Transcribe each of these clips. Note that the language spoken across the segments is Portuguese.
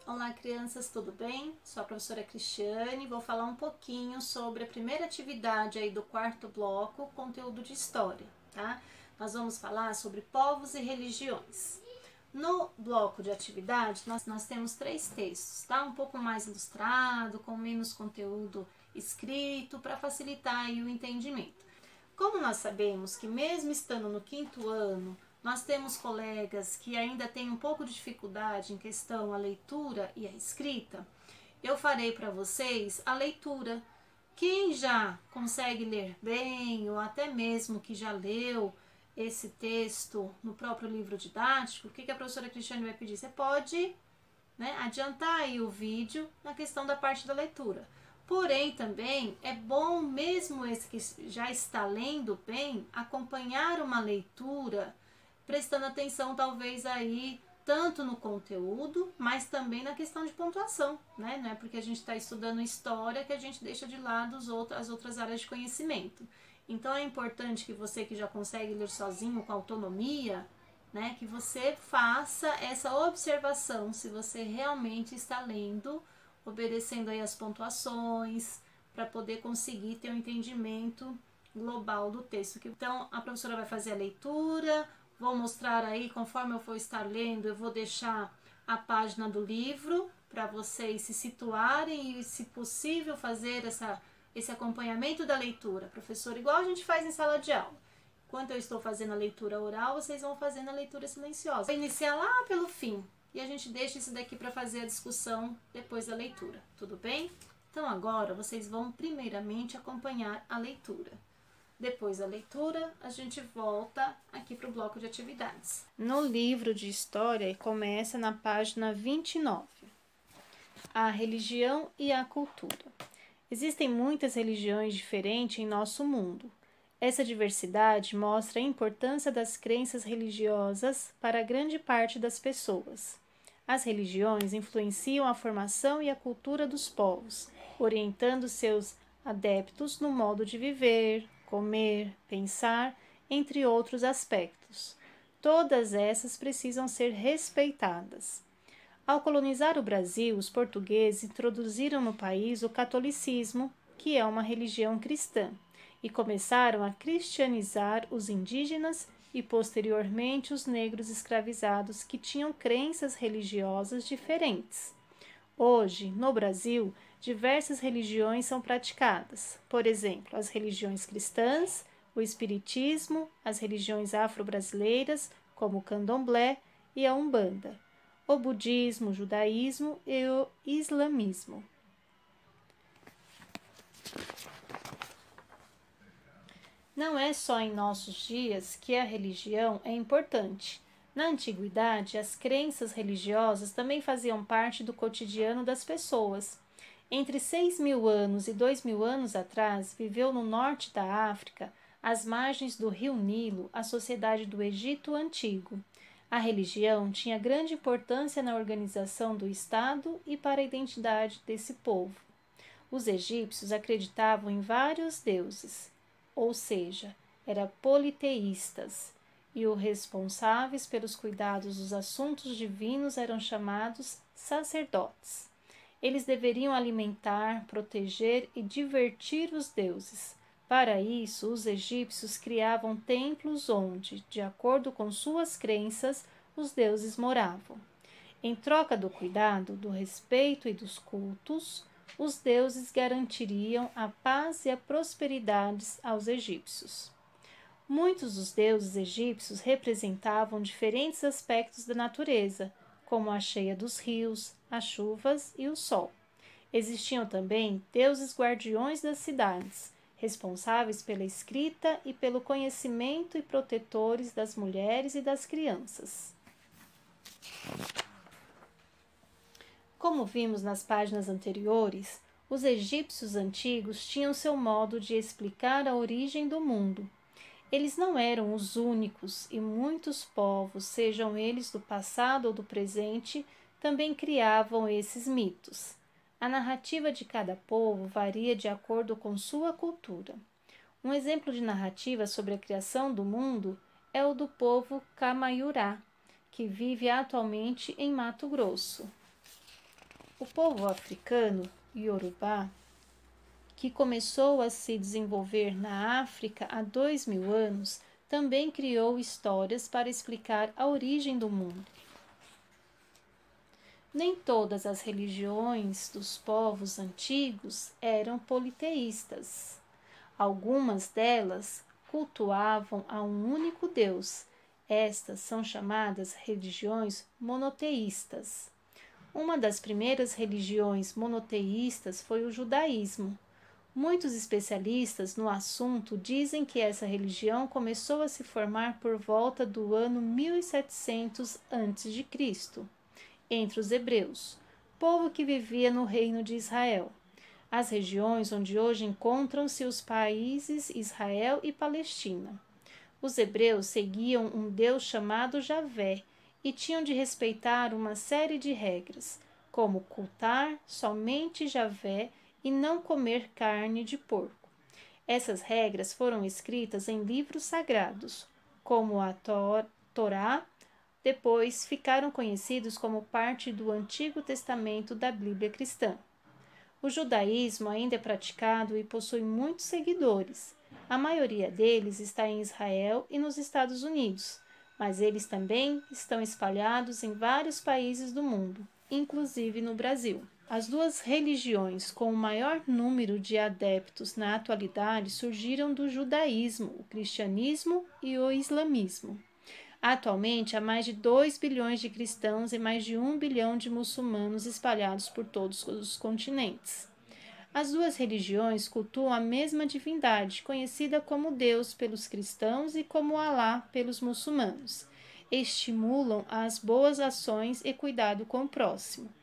Olá, crianças, tudo bem? Sou a professora Cristiane, vou falar um pouquinho sobre a primeira atividade aí do quarto bloco, conteúdo de história, tá? Nós vamos falar sobre povos e religiões. No bloco de atividade, nós temos 3 textos, tá? Um pouco mais ilustrado, com menos conteúdo escrito, para facilitar aí o entendimento. Como nós sabemos que mesmo estando no 5º ano, nós temos colegas que ainda têm um pouco de dificuldade em questão a leitura e a escrita, eu farei para vocês a leitura. Quem já consegue ler bem, ou até mesmo que já leu esse texto no próprio livro didático, o que a professora Cristiane vai pedir? Você pode, adiantar aí o vídeo na questão da parte da leitura. Porém, também é bom, mesmo esse que já está lendo bem, acompanhar uma leitura, prestando atenção talvez aí tanto no conteúdo, mas também na questão de pontuação, né? Não é porque a gente está estudando história que a gente deixa de lado as outras áreas de conhecimento. Então é importante que você que já consegue ler sozinho com autonomia, né, que você faça essa observação se você realmente está lendo, obedecendo aí as pontuações, para poder conseguir ter um entendimento global do texto. Então a professora vai fazer a leitura, vou mostrar aí, conforme eu for estar lendo, eu vou deixar a página do livro para vocês se situarem e, se possível, fazer esse acompanhamento da leitura. Professor, igual a gente faz em sala de aula. Enquanto eu estou fazendo a leitura oral, vocês vão fazendo a leitura silenciosa. Vou iniciar lá pelo fim e a gente deixa isso daqui para fazer a discussão depois da leitura, tudo bem? Então agora vocês vão primeiramente acompanhar a leitura. Depois da leitura, a gente volta aqui para o bloco de atividades. No livro de história, começa na página 29. A religião e a cultura. Existem muitas religiões diferentes em nosso mundo. Essa diversidade mostra a importância das crenças religiosas para grande parte das pessoas. As religiões influenciam a formação e a cultura dos povos, orientando seus adeptos no modo de viver, comer, pensar, entre outros aspectos. Todas essas precisam ser respeitadas. Ao colonizar o Brasil, os portugueses introduziram no país o catolicismo, que é uma religião cristã, e começaram a cristianizar os indígenas e posteriormente os negros escravizados que tinham crenças religiosas diferentes. Hoje, no Brasil, diversas religiões são praticadas, por exemplo, as religiões cristãs, o espiritismo, as religiões afro-brasileiras, como o candomblé e a umbanda, o budismo, o judaísmo e o islamismo. Não é só em nossos dias que a religião é importante. Na antiguidade, as crenças religiosas também faziam parte do cotidiano das pessoas. Entre 6.000 anos e 2.000 anos atrás, viveu no norte da África, às margens do rio Nilo, a sociedade do Egito Antigo. A religião tinha grande importância na organização do Estado e para a identidade desse povo. Os egípcios acreditavam em vários deuses, ou seja, eram politeístas, e os responsáveis pelos cuidados dos assuntos divinos eram chamados sacerdotes. Eles deveriam alimentar, proteger e divertir os deuses. Para isso, os egípcios criavam templos onde, de acordo com suas crenças, os deuses moravam. Em troca do cuidado, do respeito e dos cultos, os deuses garantiriam a paz e a prosperidade aos egípcios. Muitos dos deuses egípcios representavam diferentes aspectos da natureza, como a cheia dos rios, as chuvas e o sol. Existiam também deuses guardiões das cidades, responsáveis pela escrita e pelo conhecimento e protetores das mulheres e das crianças. Como vimos nas páginas anteriores, os egípcios antigos tinham seu modo de explicar a origem do mundo. Eles não eram os únicos e muitos povos, sejam eles do passado ou do presente, também criavam esses mitos. A narrativa de cada povo varia de acordo com sua cultura. Um exemplo de narrativa sobre a criação do mundo é o do povo Camaiurá, que vive atualmente em Mato Grosso. O povo africano, Yorubá, que começou a se desenvolver na África há 2000 anos, também criou histórias para explicar a origem do mundo. Nem todas as religiões dos povos antigos eram politeístas. Algumas delas cultuavam a um único Deus. Estas são chamadas religiões monoteístas. Uma das primeiras religiões monoteístas foi o judaísmo. Muitos especialistas no assunto dizem que essa religião começou a se formar por volta do ano 1700 a.C., entre os hebreus, povo que vivia no reino de Israel, as regiões onde hoje encontram-se os países Israel e Palestina. Os hebreus seguiam um Deus chamado Javé e tinham de respeitar uma série de regras, como cultar somente Javé e não comer carne de porco. Essas regras foram escritas em livros sagrados, como a Torá. Depois ficaram conhecidos como parte do Antigo Testamento da Bíblia cristã. O judaísmo ainda é praticado e possui muitos seguidores. A maioria deles está em Israel e nos Estados Unidos, mas eles também estão espalhados em vários países do mundo, inclusive no Brasil. As duas religiões com o maior número de adeptos na atualidade surgiram do judaísmo, o cristianismo e o islamismo. Atualmente, há mais de 2 bilhões de cristãos e mais de 1 bilhão de muçulmanos espalhados por todos os continentes. As duas religiões cultuam a mesma divindade, conhecida como Deus pelos cristãos e como Alá pelos muçulmanos. Estimulam as boas ações e cuidado com o próximo.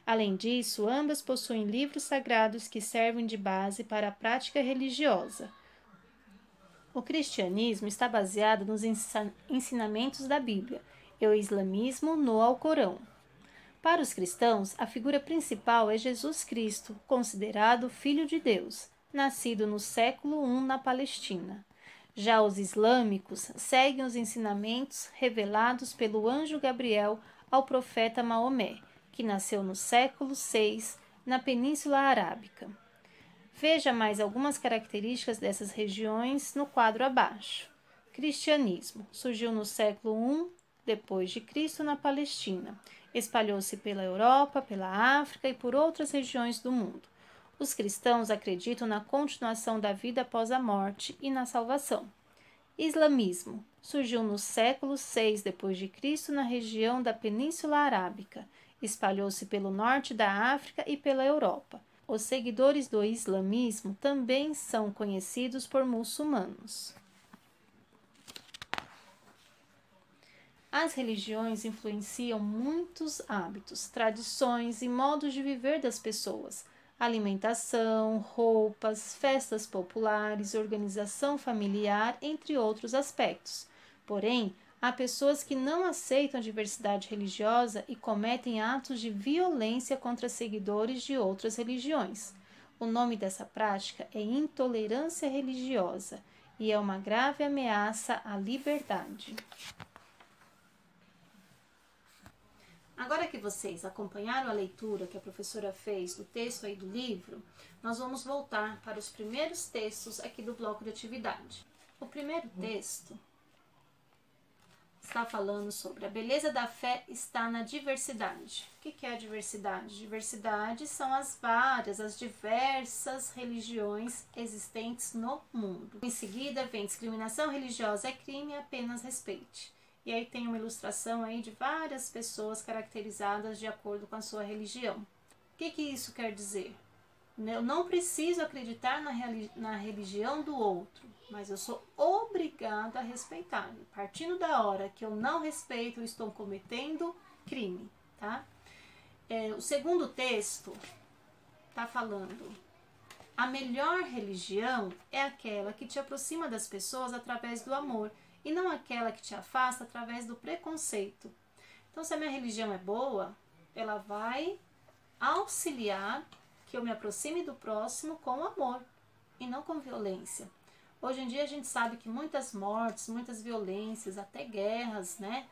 Além disso, ambas possuem livros sagrados que servem de base para a prática religiosa. O cristianismo está baseado nos ensinamentos da Bíblia e o islamismo no Alcorão. Para os cristãos, a figura principal é Jesus Cristo, considerado Filho de Deus, nascido no século I na Palestina. Já os islâmicos seguem os ensinamentos revelados pelo anjo Gabriel ao profeta Maomé, que nasceu no século VI na Península Arábica. Veja mais algumas características dessas regiões no quadro abaixo. Cristianismo surgiu no século I depois de Cristo na Palestina. Espalhou-se pela Europa, pela África e por outras regiões do mundo. Os cristãos acreditam na continuação da vida após a morte e na salvação. Islamismo surgiu no século VI depois de Cristo na região da Península Arábica. Espalhou-se pelo norte da África e pela Europa. Os seguidores do islamismo também são conhecidos por muçulmanos. As religiões influenciam muitos hábitos, tradições e modos de viver das pessoas, alimentação, roupas, festas populares, organização familiar, entre outros aspectos. Porém, há pessoas que não aceitam a diversidade religiosa e cometem atos de violência contra seguidores de outras religiões. O nome dessa prática é intolerância religiosa e é uma grave ameaça à liberdade. Agora que vocês acompanharam a leitura que a professora fez do texto aí do livro, nós vamos voltar para os primeiros textos aqui do bloco de atividade. O primeiro texto está falando sobre a beleza da fé está na diversidade. O que é a diversidade? Diversidade são as diversas religiões existentes no mundo. Em seguida vem discriminação religiosa é crime, apenas respeite. E aí tem uma ilustração aí de várias pessoas caracterizadas de acordo com a sua religião. O que isso quer dizer? Eu não preciso acreditar na religião do outro, mas eu sou obrigada a respeitar. Partindo da hora que eu não respeito, eu estou cometendo crime, tá? O segundo texto está falando: a melhor religião é aquela que te aproxima das pessoas através do amor e não aquela que te afasta através do preconceito. Então, se a minha religião é boa, ela vai auxiliar que eu me aproxime do próximo com amor e não com violência. Hoje em dia a gente sabe que muitas mortes, muitas violências, até guerras, né,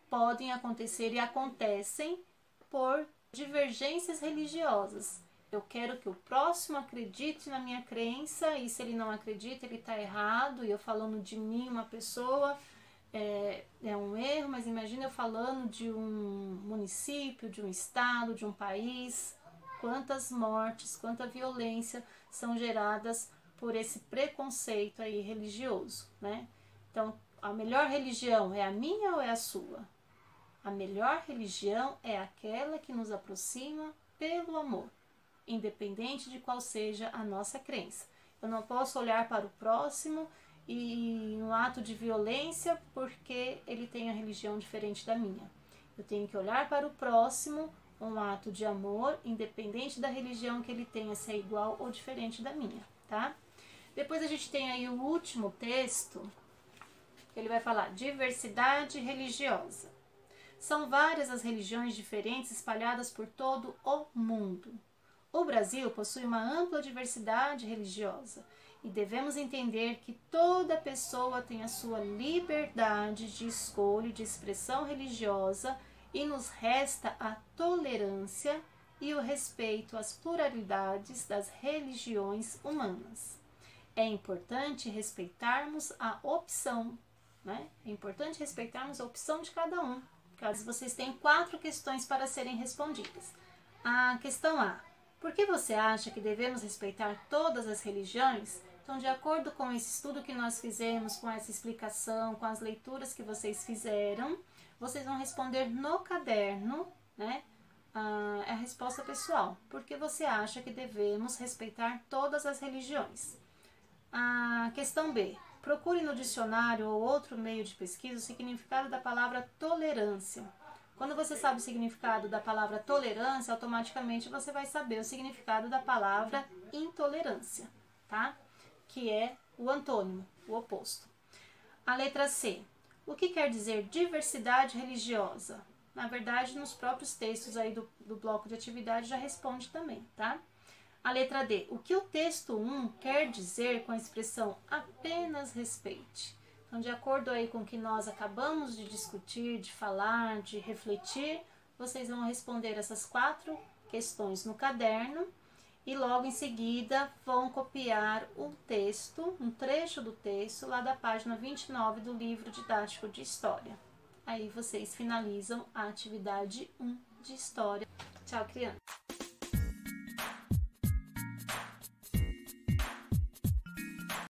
podem acontecer e acontecem por divergências religiosas. Eu quero que o próximo acredite na minha crença e se ele não acredita, ele está errado. E eu falando de mim, uma pessoa, é um erro, mas imagina eu falando de um município, de um estado, de um país. Quantas mortes, quanta violência são geradas por esse preconceito aí religioso, né? Então, a melhor religião é a minha ou é a sua? A melhor religião é aquela que nos aproxima pelo amor, independente de qual seja a nossa crença. Eu não posso olhar para o próximo e um ato de violência porque ele tem a religião diferente da minha. Eu tenho que olhar para o próximo, um ato de amor, independente da religião que ele tenha, se é igual ou diferente da minha, tá? Depois a gente tem aí o último texto, que ele vai falar diversidade religiosa. São várias as religiões diferentes espalhadas por todo o mundo. O Brasil possui uma ampla diversidade religiosa e devemos entender que toda pessoa tem a sua liberdade de escolha e de expressão religiosa e nos resta a tolerância e o respeito às pluralidades das religiões humanas. É importante respeitarmos a opção, né? É importante respeitarmos a opção de cada um. Caso vocês têm 4 questões para serem respondidas. A questão A: por que você acha que devemos respeitar todas as religiões? Então, de acordo com esse estudo que nós fizemos, com essa explicação, com as leituras que vocês fizeram, vocês vão responder no caderno, né? A resposta pessoal. Por que você acha que devemos respeitar todas as religiões? A questão B: procure no dicionário ou outro meio de pesquisa o significado da palavra tolerância. Quando você sabe o significado da palavra tolerância, automaticamente você vai saber o significado da palavra intolerância, tá? Que é o antônimo, o oposto. A letra C: o que quer dizer diversidade religiosa? Na verdade, nos próprios textos aí do bloco de atividade já responde também, tá? A letra D: o que o texto 1 quer dizer com a expressão apenas respeite? Então, de acordo aí com o que nós acabamos de discutir, de falar, de refletir, vocês vão responder essas 4 questões no caderno e logo em seguida vão copiar o texto, um trecho do texto lá da página 29 do livro didático de História. Aí vocês finalizam a atividade 1 de História. Tchau, crianças!